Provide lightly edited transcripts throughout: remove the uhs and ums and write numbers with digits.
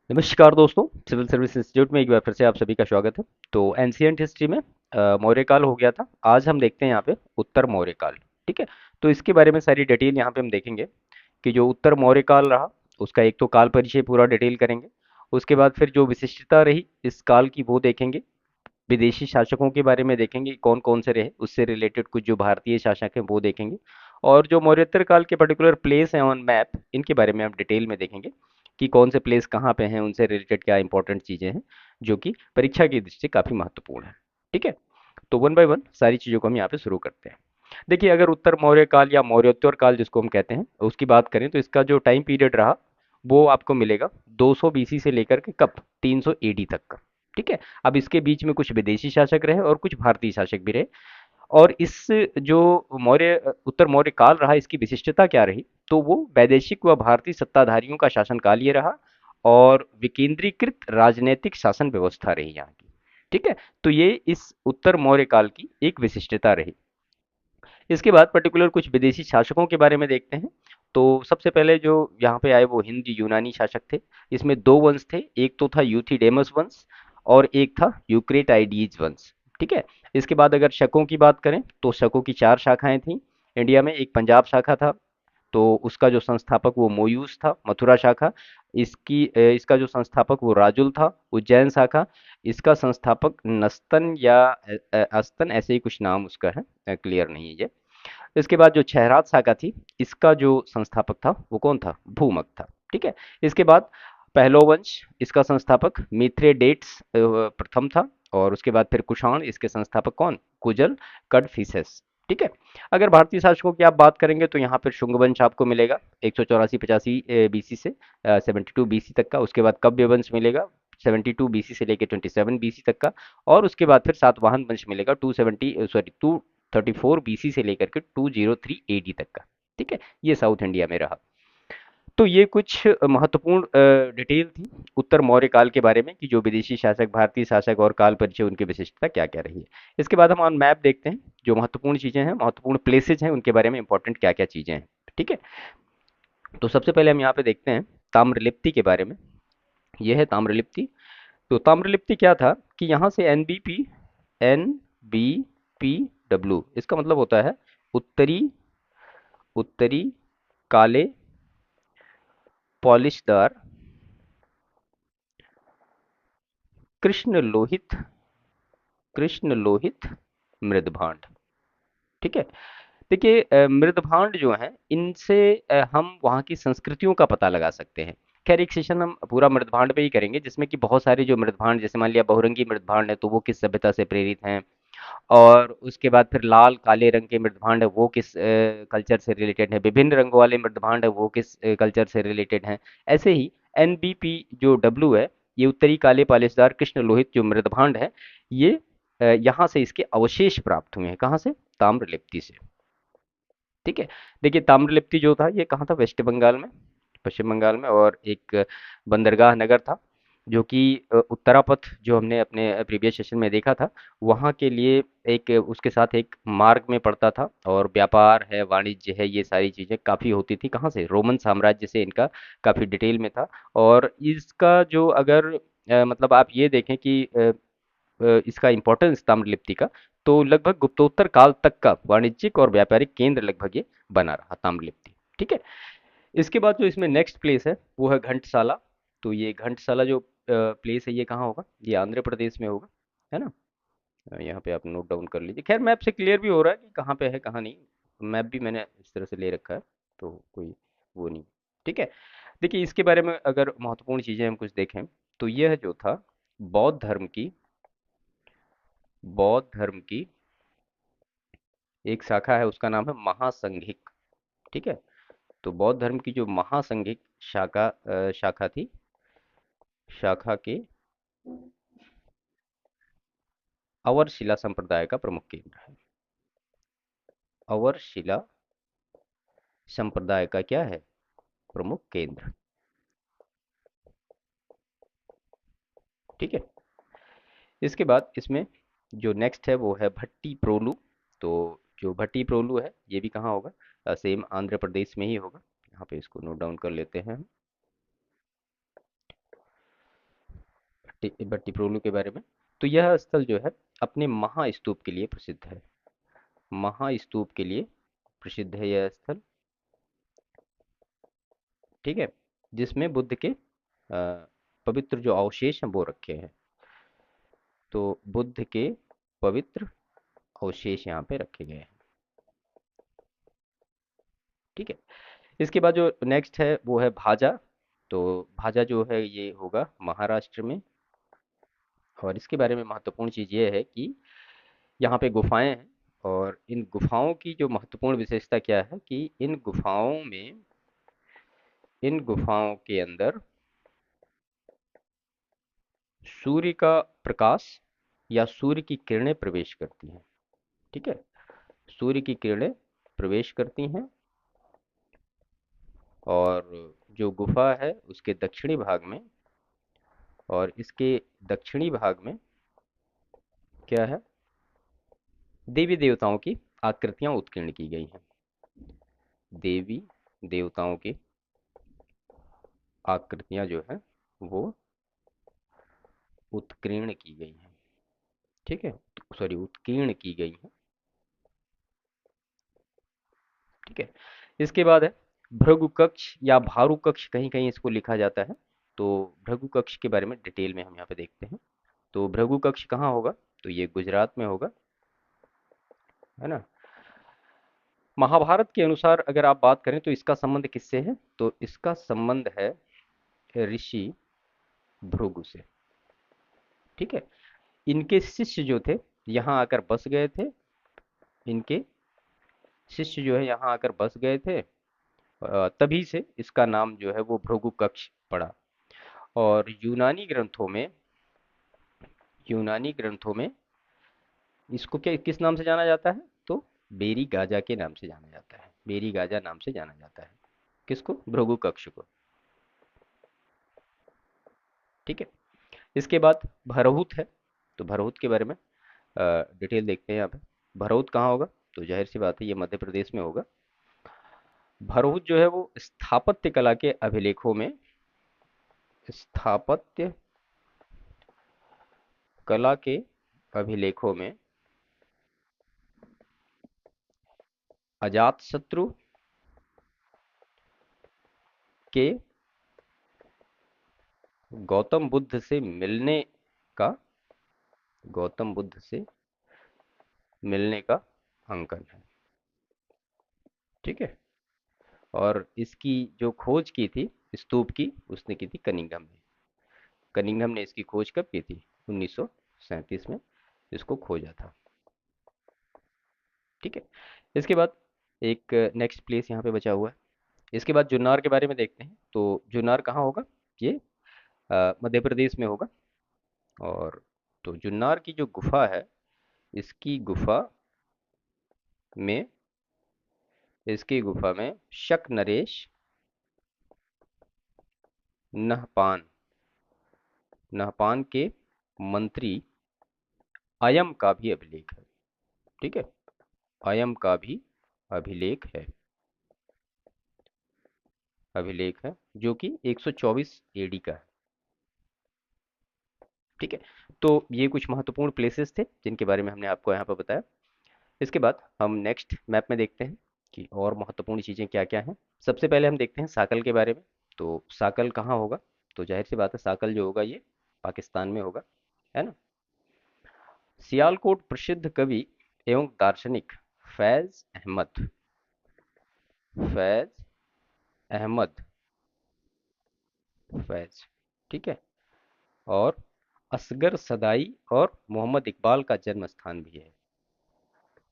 नमस्कार दोस्तों, civil service institute में एक बार फिर से आप सभी का स्वागत है। तो एंशियंट हिस्ट्री में मौर्य काल हो गया था। आज हम देखते हैं यहाँ पे उत्तर मौर्य काल। ठीक है। तो इसके बारे में सारी डिटेल यहाँ पे हम देखेंगे कि जो उत्तर मौर्य काल रहा उसका एक तो काल परिचय पूरा डिटेल करेंगे। उसके बाद फिर जो विशिष्टता रही इस काल की वो देखेंगे। विदेशी शासकों के बारे में देखेंगे कौन कौन से रहे, उससे रिलेटेड कुछ जो भारतीय शासक हैं वो देखेंगे। और जो मौर्योत्तर काल के पर्टिकुलर प्लेस हैं ऑन मैप, इनके बारे में हम डिटेल में देखेंगे कि कौन से प्लेस कहाँ पे हैं, उनसे रिलेटेड क्या इंपॉर्टेंट चीज़ें हैं जो कि परीक्षा की दृष्टि से काफ़ी महत्वपूर्ण है। ठीक है। तो वन बाय वन सारी चीज़ों को हम यहाँ पे शुरू करते हैं। देखिए, अगर उत्तर मौर्य काल या मौर्योत्तर काल जिसको हम कहते हैं उसकी बात करें तो इसका जो टाइम पीरियड रहा वो आपको मिलेगा 200 बीसी से लेकर के कब 300 एडी तक का। ठीक है। अब इसके बीच में कुछ विदेशी शासक रहे और कुछ भारतीय शासक भी रहे। और इस जो मौर्य उत्तर मौर्य काल रहा इसकी विशिष्टता क्या रही, तो वो वैदेशिक व भारतीय सत्ताधारियों का शासनकाल ये रहा और विकेंद्रीकृत राजनीतिक शासन व्यवस्था रही यहाँ की। ठीक है। तो ये इस उत्तर मौर्य काल की एक विशिष्टता रही। इसके बाद पर्टिकुलर कुछ विदेशी शासकों के बारे में देखते हैं। तो सबसे पहले जो यहाँ पे आए वो हिंद यूनानी शासक थे। इसमें दो वंश थे, एक तो था यूथिडेमस वंश और एक था यूक्रेटाइडीज वंश। ठीक है। इसके बाद अगर शकों की बात करें तो शकों की चार शाखाएं थीं इंडिया में। एक पंजाब शाखा था, तो उसका जो संस्थापक वो मोयूस था, मथुरा शाखा। इसका जो संस्थापक वो राजुल था, उज्जैन शाखा। इसका संस्थापक नस्तन या अस्तन, ऐसे ही कुछ नाम उसका है, क्लियर नहीं है ये। इसके बाद जो छहरात शाखा थी, इसका जो संस्थापक था वो कौन था, भूमक था। ठीक है। इसके बाद पहलो वंश, इसका संस्थापक मिथ्रेडेट्स प्रथम था। और उसके बाद फिर कुषाण, इसके संस्थापक कौन, कुजल कडफिसेस। ठीक है। अगर भारतीय शासकों की आप बात करेंगे तो यहाँ पर शुंग वंश आपको मिलेगा 184-85 बीसी से 72 बीसी तक का। उसके बाद कव्य वंश मिलेगा 72 बीसी से लेकर 27 बीसी तक का। और उसके बाद फिर सातवाहन वंश मिलेगा 234 बीसी से लेकर के 203 एडी तक का। ठीक है। ये साउथ इंडिया में रहा। तो ये कुछ महत्वपूर्ण डिटेल थी उत्तर मौर्य काल के बारे में कि जो विदेशी शासक, भारतीय शासक और काल परिचय, उनकी विशिष्टता क्या क्या रही है। इसके बाद हम ऑन मैप देखते हैं जो महत्वपूर्ण चीजें हैं, महत्वपूर्ण प्लेसेज हैं, उनके बारे में इंपॉर्टेंट क्या क्या चीजें हैं। ठीक है। तो सबसे पहले हम यहाँ पे देखते हैं ताम्रलिप्ति के बारे में। यह है ताम्रलिप्ति। तो ताम्रलिप्ति क्या था कि यहाँ से NBPW, इसका मतलब होता है उत्तरी उत्तरी काले पॉलिशदार कृष्ण लोहित मृदभांड। ठीक है। देखिए, मृदभांड जो है इनसे हम वहाँ की संस्कृतियों का पता लगा सकते हैं। खैर, एक सेशन हम पूरा मृदभांड पे ही करेंगे जिसमें कि बहुत सारे जो मृदभांड, जैसे मान लिया बहुरंगी मृदभांड है तो वो किस सभ्यता से प्रेरित हैं। और उसके बाद फिर लाल काले रंग के मृदभांड है वो किस कल्चर से रिलेटेड है। विभिन्न रंगों वाले मृदभांड है वो किस कल्चर से रिलेटेड हैं। ऐसे ही NBP जो डब्ल्यू है, ये उत्तरी काले पालिशदार कृष्ण लोहित जो मृदभांड है, ये यहाँ से इसके अवशेष प्राप्त हुए हैं। कहाँ से, ताम्रलिप्ति से। ठीक है। देखिए, ताम्रलिप्ति जो था ये कहाँ था, वेस्ट बंगाल में, पश्चिम बंगाल में। और एक बंदरगाह नगर था जो कि उत्तरापथ जो हमने अपने प्रीवियस सेशन में देखा था, वहाँ के लिए एक उसके साथ एक मार्ग में पड़ता था। और व्यापार है, वाणिज्य है, ये सारी चीज़ें काफ़ी होती थी। कहाँ से, रोमन साम्राज्य से इनका काफ़ी डिटेल में था। और इसका जो अगर मतलब आप ये देखें कि इसका इम्पोर्टेंस ताम्रलिप्ति का, तो लगभग गुप्तोत्तर काल तक का वाणिज्यिक और व्यापारिक केंद्र लगभग ये बना रहा ताम्रलिप्ति। ठीक है। इसके बाद जो इसमें नेक्स्ट प्लेस है वो है घंटसाला। तो ये घंटसाला जो प्लेस है ये कहाँ होगा, ये आंध्र प्रदेश में होगा, है ना। यहाँ पे आप नोट डाउन कर लीजिए। खैर, मैप से क्लियर भी हो रहा है कि कहाँ पे है कहाँ नहीं। मैप भी मैंने इस तरह से ले रखा है, तो कोई वो नहीं। ठीक है। देखिए, इसके बारे में अगर महत्वपूर्ण चीज़ें हम कुछ देखें तो यह जो था बौद्ध धर्म की बौद्ध धर्म की एक शाखा है, उसका नाम है महासंघिक। ठीक है। तो बौद्ध धर्म की जो महासंघिक शाखा थी, शाखा के अवर शिला संप्रदाय का प्रमुख केंद्र है। अवर शिला संप्रदाय का क्या है, प्रमुख केंद्र। ठीक है। इसके बाद इसमें जो नेक्स्ट है वो है भट्टी प्रोलू। तो जो भट्टी प्रोलू है ये भी कहाँ होगा, सेम आंध्र प्रदेश में ही होगा। यहाँ पे इसको नोट डाउन कर लेते हैं। भट्टिप्रोलु के बारे में। तो यह स्थल जो है अपने महास्तूप के लिए प्रसिद्ध है। महास्तूप के लिए प्रसिद्ध है यह स्थल। ठीक है, जिसमें बुद्ध के पवित्र जो अवशेष हैं वो रखे हैं। तो बुद्ध के पवित्र अवशेष यहाँ पे रखे गए हैं। ठीक है, इसके बाद जो नेक्स्ट है वो है भाजा। तो भाजा जो है ये होगा महाराष्ट्र में। और इसके बारे में महत्वपूर्ण चीज़ ये है कि यहाँ पे गुफाएं हैं। और इन गुफाओं की जो महत्वपूर्ण विशेषता क्या है कि इन गुफाओं के अंदर सूर्य का प्रकाश या सूर्य की किरणें प्रवेश करती हैं। ठीक है, सूर्य की किरणें प्रवेश करती हैं। और जो गुफा है उसके दक्षिणी भाग में, और इसके दक्षिणी भाग में क्या है, देवी देवताओं की आकृतियां उत्कीर्ण की गई हैं। देवी देवताओं की आकृतियां जो है वो उत्कीर्ण की गई हैं। ठीक है, सॉरी, उत्कीर्ण की गई हैं। ठीक है, इसके बाद है भृगु कक्ष या भारू कक्ष, कहीं कहीं इसको लिखा जाता है। तो भृगु कक्ष के बारे में डिटेल में हम यहाँ पे देखते हैं। तो भृगु कक्ष कहाँ होगा, तो ये गुजरात में होगा, है ना। महाभारत के अनुसार अगर आप बात करें तो इसका संबंध किससे है, तो इसका संबंध है ऋषि भृगु से। ठीक है, इनके शिष्य जो थे यहाँ आकर बस गए थे। इनके शिष्य जो है यहाँ आकर बस गए थे। तभी से इसका नाम जो है वो भृगु कक्ष पड़ा। और यूनानी ग्रंथों में इसको क्या किस नाम से जाना जाता है, तो बेरी गाजा के नाम से जाना जाता है। बेरी गाजा नाम से जाना जाता है किसको, भृगु कक्ष को। ठीक है, इसके बाद भरहुत है। तो भरहुत के बारे में डिटेल देखते हैं यहाँ पे। भरहुत कहाँ होगा, तो जाहिर सी बात है ये मध्य प्रदेश में होगा। भरहुत जो है वो स्थापत्य कला के अभिलेखों में, स्थापत्य कला के अभिलेखों में अजातशत्रु के गौतम बुद्ध से मिलने का गौतम बुद्ध से मिलने का अंकन है। ठीक है, और इसकी जो खोज की थी स्तूप की, उसने की थी कनिंघम ने। कनिंघम ने इसकी खोज कब की थी, 1937 में इसको खोजा था। ठीक है, इसके बाद एक नेक्स्ट प्लेस यहाँ पे बचा हुआ है। इसके बाद जुन्नार के बारे में देखते हैं। तो जुन्नार कहाँ होगा, ये मध्य प्रदेश में होगा। और तो जुन्नार की जो गुफा है, इसकी गुफा में इसकी गुफा में शक नरेश नहपान नहपान के मंत्री अयम का भी अभिलेख है। ठीक है, अयम का भी अभिलेख है जो कि 124 एडी का है। ठीक है, तो ये कुछ महत्वपूर्ण प्लेसेस थे जिनके बारे में हमने आपको यहाँ पर बताया। इसके बाद हम नेक्स्ट मैप में देखते हैं कि और महत्वपूर्ण चीज़ें क्या क्या हैं। सबसे पहले हम देखते हैं साकल के बारे में। तो साकल कहाँ होगा, तो जाहिर सी बात है साकल जो होगा ये पाकिस्तान में होगा, है ना। सियालकोट प्रसिद्ध कवि एवं दार्शनिक फैज अहमद फैज अहमद फैज, ठीक है, और असगर सदाई और मोहम्मद इकबाल का जन्म स्थान भी है।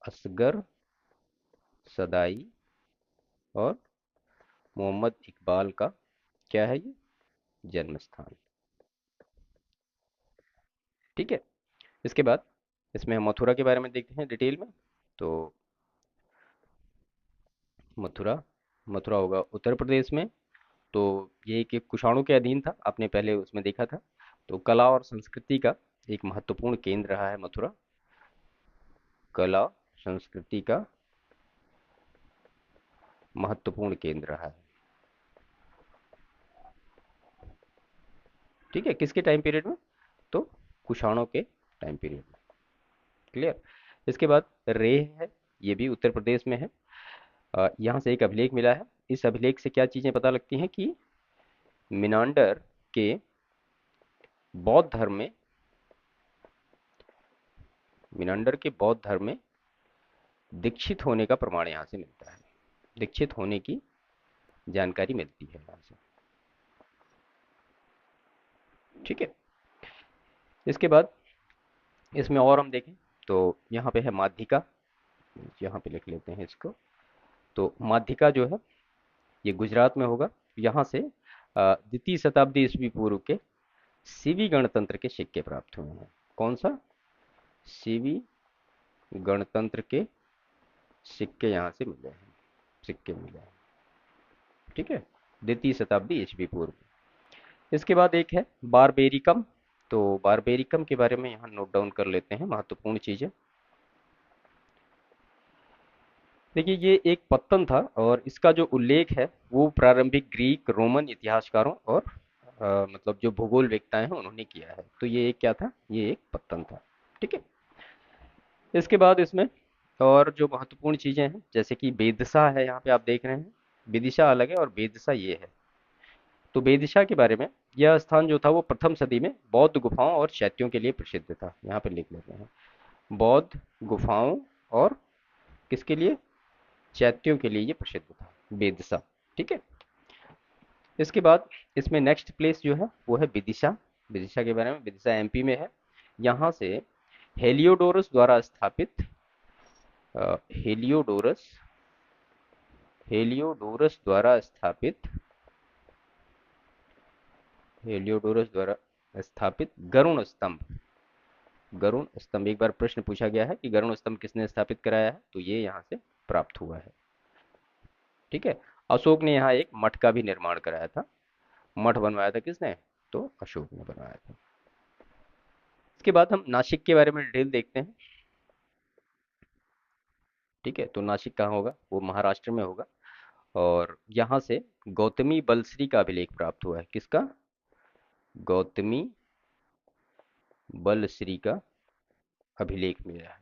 असगर सदाई और मोहम्मद इकबाल का क्या है, ये जन्म स्थान। ठीक है, इसके बाद इसमें हम मथुरा के बारे में देखते हैं डिटेल में। तो मथुरा मथुरा होगा उत्तर प्रदेश में। तो ये कि कुषाणों के अधीन था, आपने पहले उसमें देखा था। तो कला और संस्कृति का एक महत्वपूर्ण केंद्र रहा है मथुरा। कला संस्कृति का महत्वपूर्ण केंद्र रहा है। ठीक है, किसके टाइम पीरियड में, कुषाणों के टाइम पीरियड में। क्लियर। इसके बाद रेह है, ये भी उत्तर प्रदेश में है। यहाँ से एक अभिलेख मिला है। इस अभिलेख से क्या चीजें पता लगती हैं कि मिनांडर के बौद्ध धर्म में मिनांडर के बौद्ध धर्म में दीक्षित होने का प्रमाण यहाँ से मिलता है। दीक्षित होने की जानकारी मिलती है यहाँ से। ठीक है। इसके बाद इसमें और हम देखें तो यहाँ पे है माध्यिका, यहाँ पे लिख लेते हैं इसको। तो माध्यिका जो है ये गुजरात में होगा। यहाँ से द्वितीय शताब्दी ईस्वी पूर्व के सीवी गणतंत्र के सिक्के प्राप्त हुए हैं। कौन सा? सीवी गणतंत्र के सिक्के यहाँ से मिले हैं, सिक्के मिले हैं। ठीक है, द्वितीय शताब्दी ईस्वी पूर्व। इसके बाद एक है बारबेरिकम। तो बारबेरिकम के बारे में यहाँ नोट डाउन कर लेते हैं महत्वपूर्ण चीजें। देखिए ये एक पत्तन था और इसका जो उल्लेख है वो प्रारंभिक ग्रीक रोमन इतिहासकारों और मतलब जो भूगोलवेत्ताएं हैं उन्होंने किया है। तो ये एक क्या था? ये एक पत्तन था। ठीक है। इसके बाद इसमें और जो महत्वपूर्ण चीजें हैं जैसे कि बेदशा है, यहाँ पे आप देख रहे हैं विदिशा अलग है और बेदशा ये है। तो बेदिशा के बारे में, यह स्थान जो था वो प्रथम सदी में बौद्ध गुफाओं और चैत्यों के लिए प्रसिद्ध था। यहाँ पे लिख लेते हैं बौद्ध गुफाओं और किसके लिए? चैत्यों के लिए ये प्रसिद्ध था बेदशा। ठीक है। इसके बाद इसमें नेक्स्ट प्लेस जो है वो है विदिशा। विदिशा के बारे में, विदिशा एमपी में है। यहाँ से हेलियोडोरस द्वारा स्थापित हेलियोडोरस हेलियोडोरस द्वारा स्थापित हेलियोडोरस द्वारा स्थापित गरुण स्तंभ। गरुण स्तंभ, एक बार प्रश्न पूछा गया है कि गरुण स्तंभ किसने स्थापित कराया है, तो ये यहाँ से प्राप्त हुआ है। ठीक है। अशोक ने यहाँ एक मठ का भी निर्माण कराया था। मठ बनवाया था किसने? तो अशोक ने बनवाया था। इसके बाद हम नासिक के बारे में डिटेल देखते हैं। ठीक है, तो नासिक कहाँ होगा? वो महाराष्ट्र में होगा। और यहाँ से गौतमी बलश्री का अभिलेख प्राप्त हुआ है। किसका? गौतमी बलश्री का अभिलेख मिला है।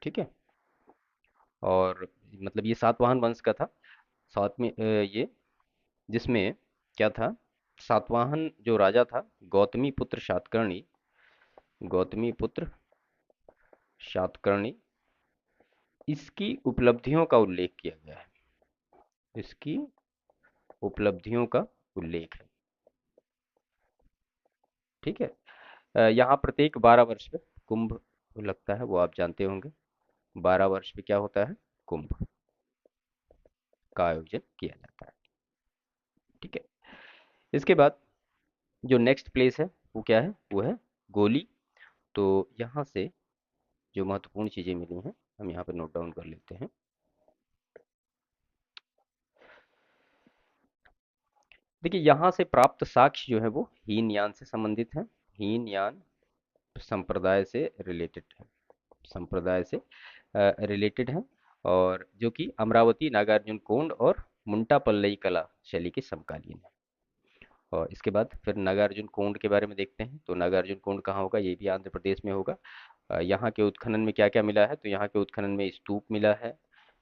ठीक है। और मतलब ये सातवाहन वंश का था। साथ में ये जिसमें क्या था, सातवाहन जो राजा था गौतमी पुत्र सातकर्णी, गौतमी पुत्र सातकर्णी, इसकी उपलब्धियों का उल्लेख किया गया है। इसकी उपलब्धियों का उल्लेख है। ठीक है। यहाँ प्रत्येक 12 वर्ष पे कुंभ लगता है, वो आप जानते होंगे। 12 वर्ष पे क्या होता है? कुंभ का आयोजन किया जाता है। ठीक है। इसके बाद जो नेक्स्ट प्लेस है वो क्या है? वो है गोली। तो यहाँ से जो महत्वपूर्ण चीजें मिली हैं हम यहाँ पे नोट डाउन कर लेते हैं। देखिए यहाँ से प्राप्त साक्ष्य जो है वो हीनयान से संबंधित है। हीनयान संप्रदाय से रिलेटेड है, संप्रदाय से रिलेटेड है। और जो कि अमरावती, नागार्जुन कोंड और मुंटा पल्लई कला शैली के समकालीन है। और इसके बाद फिर नागार्जुन कोंड के बारे में देखते हैं। तो नागार्जुन कोंड कहाँ होगा? ये भी आंध्र प्रदेश में होगा। यहाँ के उत्खनन में क्या क्या मिला है? तो यहाँ के उत्खनन में स्तूप मिला है,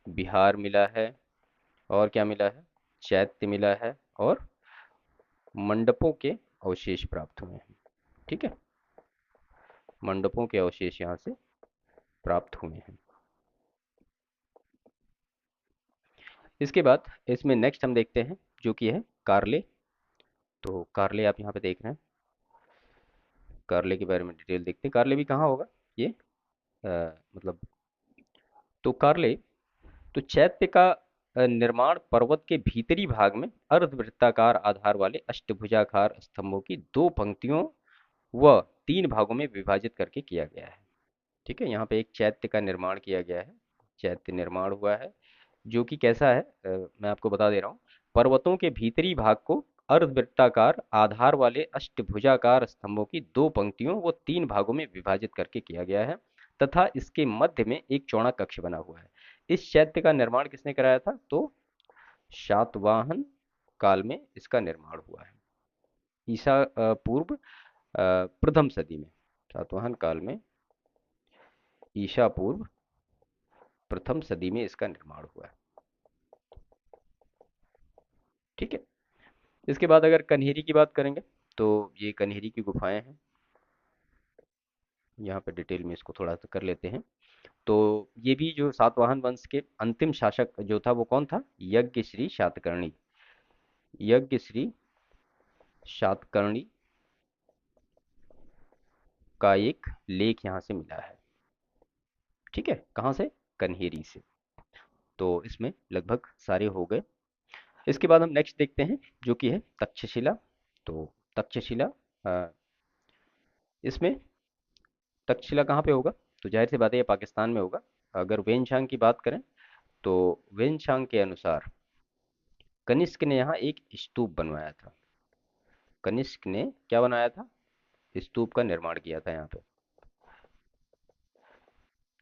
बिहार मिला है, और क्या मिला है? चैत्य मिला है और मंडपों के अवशेष प्राप्त हुए हैं। ठीक है, मंडपों के अवशेष यहाँ से प्राप्त हुए हैं। इसके बाद इसमें नेक्स्ट हम देखते हैं जो कि है कार्ले। तो कार्ले आप यहाँ पे देख रहे हैं। कार्ले के बारे में डिटेल देखते हैं। कार्ले भी कहाँ होगा? ये मतलब तो कार्ले, तो चैत्य का निर्माण पर्वत के भीतरी भाग में अर्धवृत्ताकार आधार वाले अष्टभुजाकार स्तंभों की दो पंक्तियों व तीन भागों में विभाजित करके किया गया है। ठीक है, यहाँ पे एक चैत्य का निर्माण किया गया है। चैत्य निर्माण हुआ है जो कि कैसा है, मैं आपको बता दे रहा हूँ। पर्वतों के भीतरी भाग को अर्धवृत्ताकार आधार वाले अष्टभुजाकार स्तंभों की दो पंक्तियों व तीन भागों में विभाजित करके किया गया है तथा इसके मध्य में एक चौड़ा कक्ष बना हुआ है। इस चैत्य का निर्माण किसने कराया था? तो शातवाहन काल में इसका निर्माण हुआ है, ईसा पूर्व प्रथम सदी में। सातवाहन काल में ईसा पूर्व प्रथम सदी में इसका निर्माण हुआ है। ठीक है। इसके बाद अगर कन्हेरी की बात करेंगे तो ये कन्हेरी की गुफाएं हैं। यहाँ पे डिटेल में इसको थोड़ा सा कर लेते हैं। तो ये भी जो सातवाहन वंश के अंतिम शासक जो था वो कौन था? यज्ञ श्री शातकर्णी। यज्ञ श्री शातकर्णी का एक लेख यहाँ से मिला है। ठीक है, कहाँ से? कन्हेरी से। तो इसमें लगभग सारे हो गए। इसके बाद हम नेक्स्ट देखते हैं जो कि है तक्षशिला। तो तक्षशिला, अ, इसमें तक्षशिला कहाँ पे होगा? तो जाहिर सी बात है ये पाकिस्तान में होगा। अगर वेनशांग की बात करें तो वेनशांग के अनुसार कनिष्क ने यहाँ एक स्तूप बनवाया था। कनिष्क ने क्या बनाया था? स्तूप का निर्माण किया था यहाँ पे।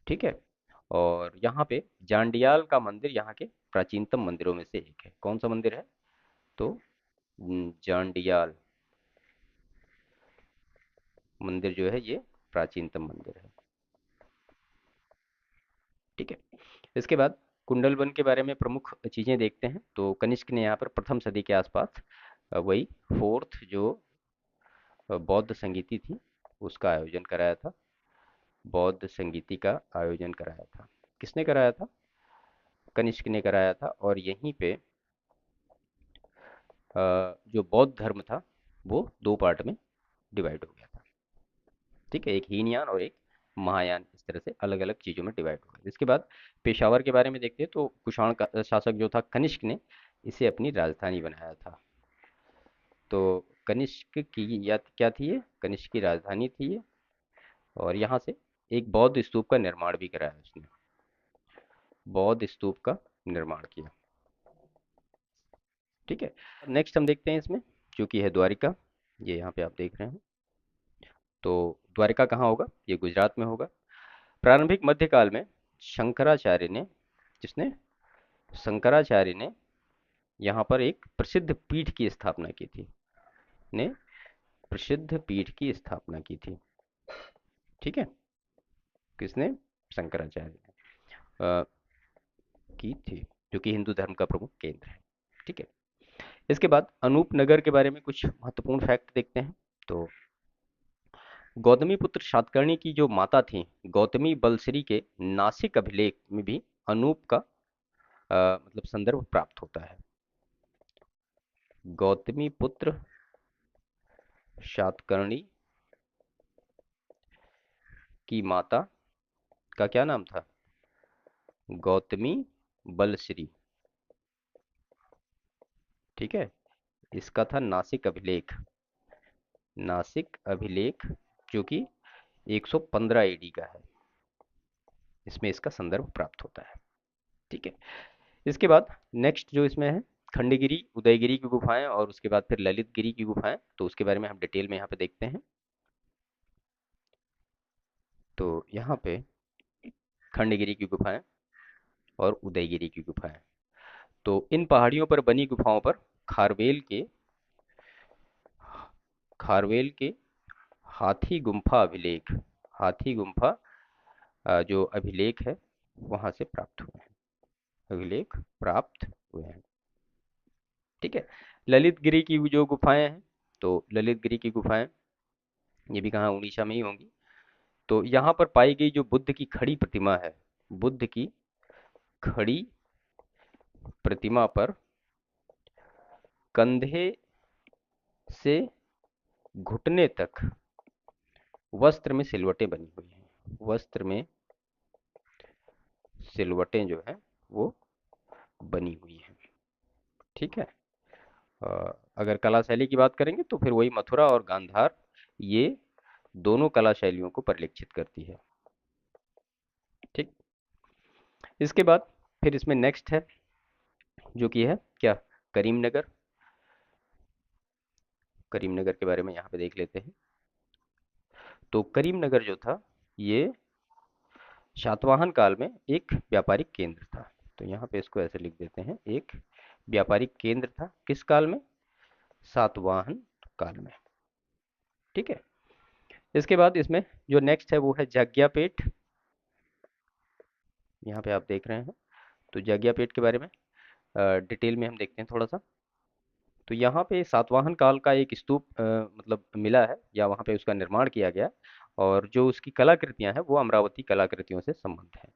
ठीक है। और यहाँ पे जांडियाल का मंदिर यहाँ के प्राचीनतम मंदिरों में से एक है। कौन सा मंदिर है? तो जांडियाल मंदिर जो है ये प्राचीनतम मंदिर है। ठीक है। इसके बाद कुंडलवन के बारे में प्रमुख चीजें देखते हैं। तो कनिष्क ने यहाँ पर प्रथम सदी के आसपास वही फोर्थ जो बौद्ध संगीति थी उसका आयोजन कराया था। बौद्ध संगीति का आयोजन कराया था। किसने कराया था? कनिष्क ने कराया था। और यहीं पे जो बौद्ध धर्म था वो दो पार्ट में डिवाइड हो गया था। ठीक है, एक हीनयान और एक महायान, इस तरह से अलग अलग चीजों में डिवाइड हो गया। इसके बाद पेशावर के बारे में देखते हैं। तो कुषाण का शासक जो था कनिष्क ने इसे अपनी राजधानी बनाया था। तो कनिष्क की या क्या थी ये? कनिष्क की राजधानी थी ये। और यहाँ से एक बौद्ध स्तूप का निर्माण भी कराया उसने। बौद्ध स्तूप का निर्माण किया। ठीक है। नेक्स्ट हम देखते हैं इसमें जो कि है द्वारिका। ये यहाँ पे आप देख रहे हैं। तो द्वारिका कहाँ होगा? ये गुजरात में होगा। प्रारंभिक मध्यकाल में शंकराचार्य ने, जिसने? शंकराचार्य ने यहाँ पर एक प्रसिद्ध पीठ की स्थापना की थी। ने प्रसिद्ध पीठ की स्थापना की थी। ठीक है। किसने? शंकराचार्य ने की थी, जो कि हिंदू धर्म का प्रमुख केंद्र है। ठीक है। इसके बाद अनूप नगर के बारे में कुछ महत्वपूर्ण फैक्ट देखते हैं। तो गौतमी पुत्र सातकर्णी की जो माता थी गौतमी बलश्री के नासिक अभिलेख में भी अनूप का मतलब संदर्भ प्राप्त होता है। गौतमी पुत्र सातकर्णी की माता का क्या नाम था? गौतमी बलश्री। ठीक है। इसका था नासिक अभिलेख। नासिक अभिलेख जो कि 115 एडी का है। इसमें इसका संदर्भ प्राप्त होता है। ठीक है। इसके बाद नेक्स्ट जो इसमें है खंडगिरी उदयगिरी की गुफाएं और उसके बाद फिर ललित गिरी की गुफाएं। तो उसके बारे में हम डिटेल में यहाँ पे देखते हैं। तो यहाँ पे खंडगिरी की गुफाएं और उदयगिरी की गुफाएं। तो इन पहाड़ियों पर बनी गुफाओं पर खारवेल के खारवेल के हाथी गुम्फा अभिलेख, हाथी गुम्फा जो अभिलेख है वहां से प्राप्त हुए हैं। अभिलेख प्राप्त हुए हैं। ठीक है। ललित गिरी की जो गुफाएं हैं तो ललित गिरी की गुफाएं ये भी कहाँ? उड़ीसा में ही होंगी। तो यहाँ पर पाई गई जो बुद्ध की खड़ी प्रतिमा है, बुद्ध की खड़ी प्रतिमा पर कंधे से घुटने तक वस्त्र में सिलवटें बनी हुई हैं। वस्त्र में सिलवटें जो है वो बनी हुई हैं। ठीक है। अगर कला शैली की बात करेंगे तो फिर वही मथुरा और गांधार, ये दोनों कला शैलियों को परिलक्षित करती है। ठीक। इसके बाद फिर इसमें नेक्स्ट है जो कि है क्या? करीमनगर। करीमनगर के बारे में यहाँ पे देख लेते हैं। तो करीमनगर जो था ये सातवाहन काल में एक व्यापारिक केंद्र था। तो यहाँ पे इसको ऐसे लिख देते हैं, एक व्यापारिक केंद्र था। किस काल में? सातवाहन काल में। ठीक है। इसके बाद इसमें जो नेक्स्ट है वो है जग्यापेट। यहाँ पे आप देख रहे हैं, तो जग्यापेट के बारे में डिटेल में हम देखते हैं थोड़ा सा। तो यहाँ पे सातवाहन काल का एक स्तूप मतलब मिला है, या वहाँ पे उसका निर्माण किया गया, और जो उसकी कलाकृतियाँ हैं वो अमरावती कलाकृतियों से संबद्ध हैं।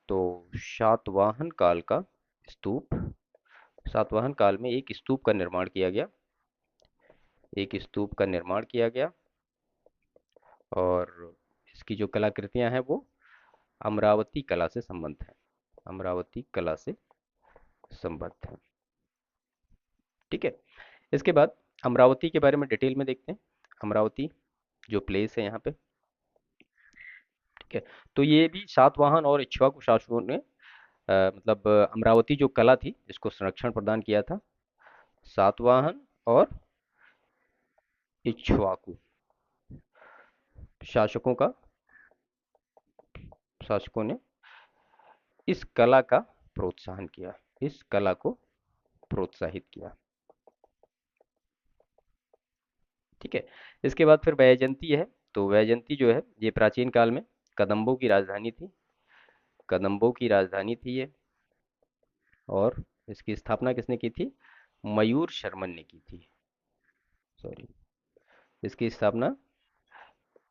तो सातवाहन काल का स्तूप, सातवाहन काल में एक स्तूप का निर्माण किया गया, एक स्तूप का निर्माण किया गया, और इसकी जो कलाकृतियाँ हैं वो अमरावती कला से संबद्ध हैं, अमरावती कला से संबद्ध हैं। ठीक है। इसके बाद अमरावती के बारे में डिटेल में देखते हैं। अमरावती जो प्लेस है यहाँ पे, ठीक है, तो ये भी सातवाहन और इक्ष्वाकु शासकों ने मतलब अमरावती जो कला थी इसको संरक्षण प्रदान किया था। सातवाहन और इक्ष्वाकु शासकों का, शासकों ने इस कला का प्रोत्साहन किया, इस कला को प्रोत्साहित किया। ठीक है। इसके बाद फिर वैजयंती है। तो वैजयंती जो है ये प्राचीन काल में कदम्बों की राजधानी थी, कदम्बों की राजधानी थी ये, और इसकी स्थापना किसने की थी? मयूर शर्मन ने की थी। सॉरी, इसकी स्थापना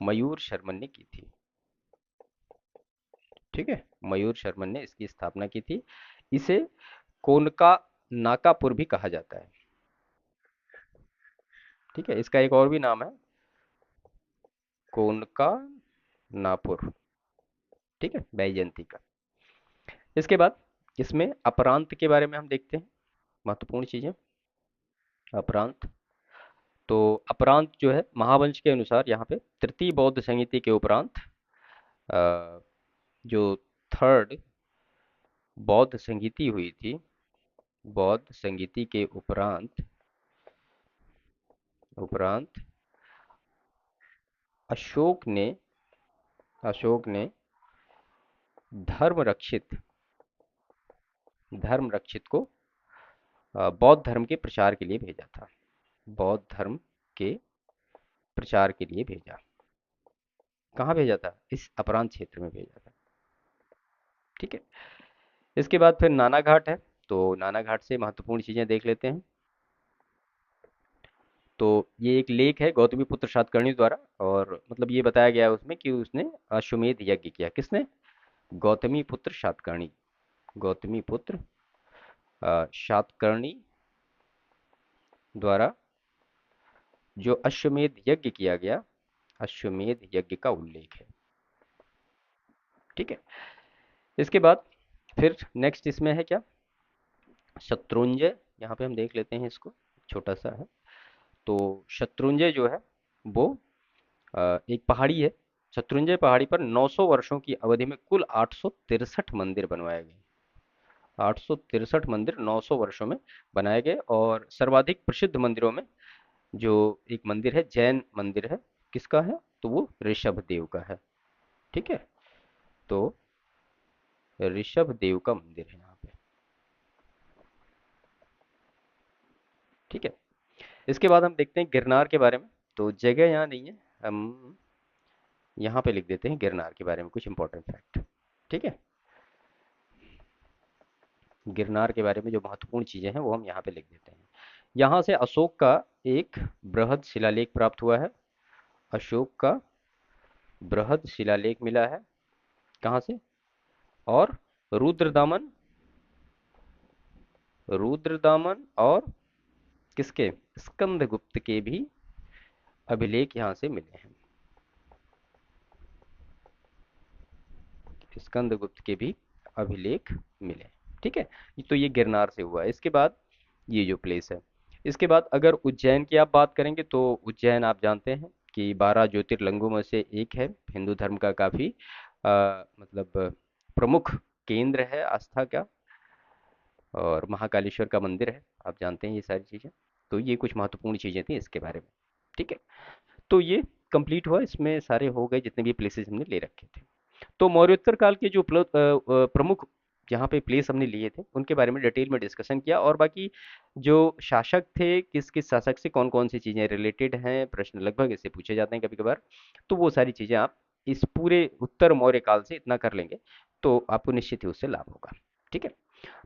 मयूर शर्मन ने की थी। ठीक है, मयूर शर्मन ने इसकी स्थापना की थी। इसे कोनका नाकापुर भी कहा जाता है। ठीक है, इसका एक और भी नाम है, कोनका नापुर। ठीक है, बैजयंती का। इसके बाद इसमें अपरांत के बारे में हम देखते हैं, महत्वपूर्ण चीजें। अपरांत, तो अपरांत जो है महावंश के अनुसार यहाँ पे तृतीय बौद्ध संहिता के उपरांत अ, जो थर्ड बौद्ध संगीति हुई थी, बौद्ध संगीति के उपरांत, उपरांत अशोक ने, अशोक ने धर्म रक्षित, धर्म रक्षित को बौद्ध धर्म के प्रचार के लिए भेजा था, बौद्ध धर्म के प्रचार के लिए भेजा। कहाँ भेजा था? इस अपरांत क्षेत्र में भेजा था। ठीक है। इसके बाद फिर नाना घाट है। तो नाना घाट से महत्वपूर्ण चीजें देख लेते हैं। तो ये एक लेख है गौतमी पुत्र सातकर्णी द्वारा, और मतलब ये बताया गया है उसमें कि उसने अश्वमेध यज्ञ किया। किसने? गौतमी पुत्र सातकर्णी, गौतमी पुत्र सातकर्णी द्वारा जो अश्वमेध यज्ञ किया गया, अश्वमेध यज्ञ का उल्लेख है। ठीक है। इसके बाद फिर नेक्स्ट इसमें है क्या? शत्रुंजय। यहाँ पे हम देख लेते हैं इसको, छोटा सा है। तो शत्रुंजय जो है वो एक पहाड़ी है। शत्रुंजय पहाड़ी पर 900 वर्षों की अवधि में कुल 863 मंदिर बनवाए गए, 863 मंदिर 900 वर्षों में बनाए गए। और सर्वाधिक प्रसिद्ध मंदिरों में जो एक मंदिर है, जैन मंदिर है, किसका है? तो वो ऋषभ देव का है। ठीक है, तो ऋषभ देव का मंदिर है यहाँ पे। ठीक है। इसके बाद हम देखते हैं गिरनार के बारे में। तो जगह यहाँ नहीं है, हम यहाँ पे लिख देते हैं गिरनार के बारे में कुछ इंपॉर्टेंट फैक्ट। ठीक है, गिरनार के बारे में जो महत्वपूर्ण चीजें हैं वो हम यहाँ पे लिख देते हैं। यहाँ से अशोक का एक बृहद शिलालेख प्राप्त हुआ है, अशोक का बृहद शिलालेख मिला है। कहाँ से? और रुद्रदामन, रुद्रदामन और किसके? स्कंदगुप्त के भी अभिलेख यहाँ से मिले हैं, स्कंदगुप्त के भी अभिलेख मिले। ठीक है, तो ये गिरनार से हुआ। इसके बाद ये जो प्लेस है, इसके बाद अगर उज्जैन की आप बात करेंगे तो उज्जैन आप जानते हैं कि 12 ज्योतिर्लिंगों में से एक है, हिंदू धर्म का काफी मतलब प्रमुख केंद्र है आस्था का, और महाकालेश्वर का मंदिर है, आप जानते हैं ये सारी चीजें। तो ये कुछ महत्वपूर्ण चीजें थी इसके बारे में। ठीक है, तो ये कंप्लीट हुआ, इसमें सारे हो गए जितने भी प्लेसेस हमने ले रखे थे। तो मौर्योत्तर काल के जो प्रमुख जहाँ पे प्लेस हमने लिए थे उनके बारे में डिटेल में डिस्कशन किया, और बाकी जो शासक थे, किस किस शासक से कौन कौन सी चीज़ें रिलेटेड हैं, प्रश्न लगभग इससे पूछे जाते हैं कभी कभार। तो वो सारी चीज़ें आप इस पूरे उत्तर मौर्य काल से इतना कर लेंगे तो आपको निश्चित ही उससे लाभ होगा। ठीक है,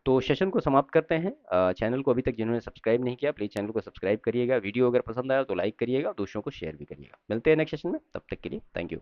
तो सेशन को समाप्त करते हैं। चैनल को अभी तक जिन्होंने सब्सक्राइब नहीं किया, प्लीज़ चैनल को सब्सक्राइब करिएगा। वीडियो अगर पसंद आया तो लाइक करिएगा, दूसरों को शेयर भी करिएगा। मिलते हैं नेक्स्ट सेशन में, तब तक के लिए थैंक यू।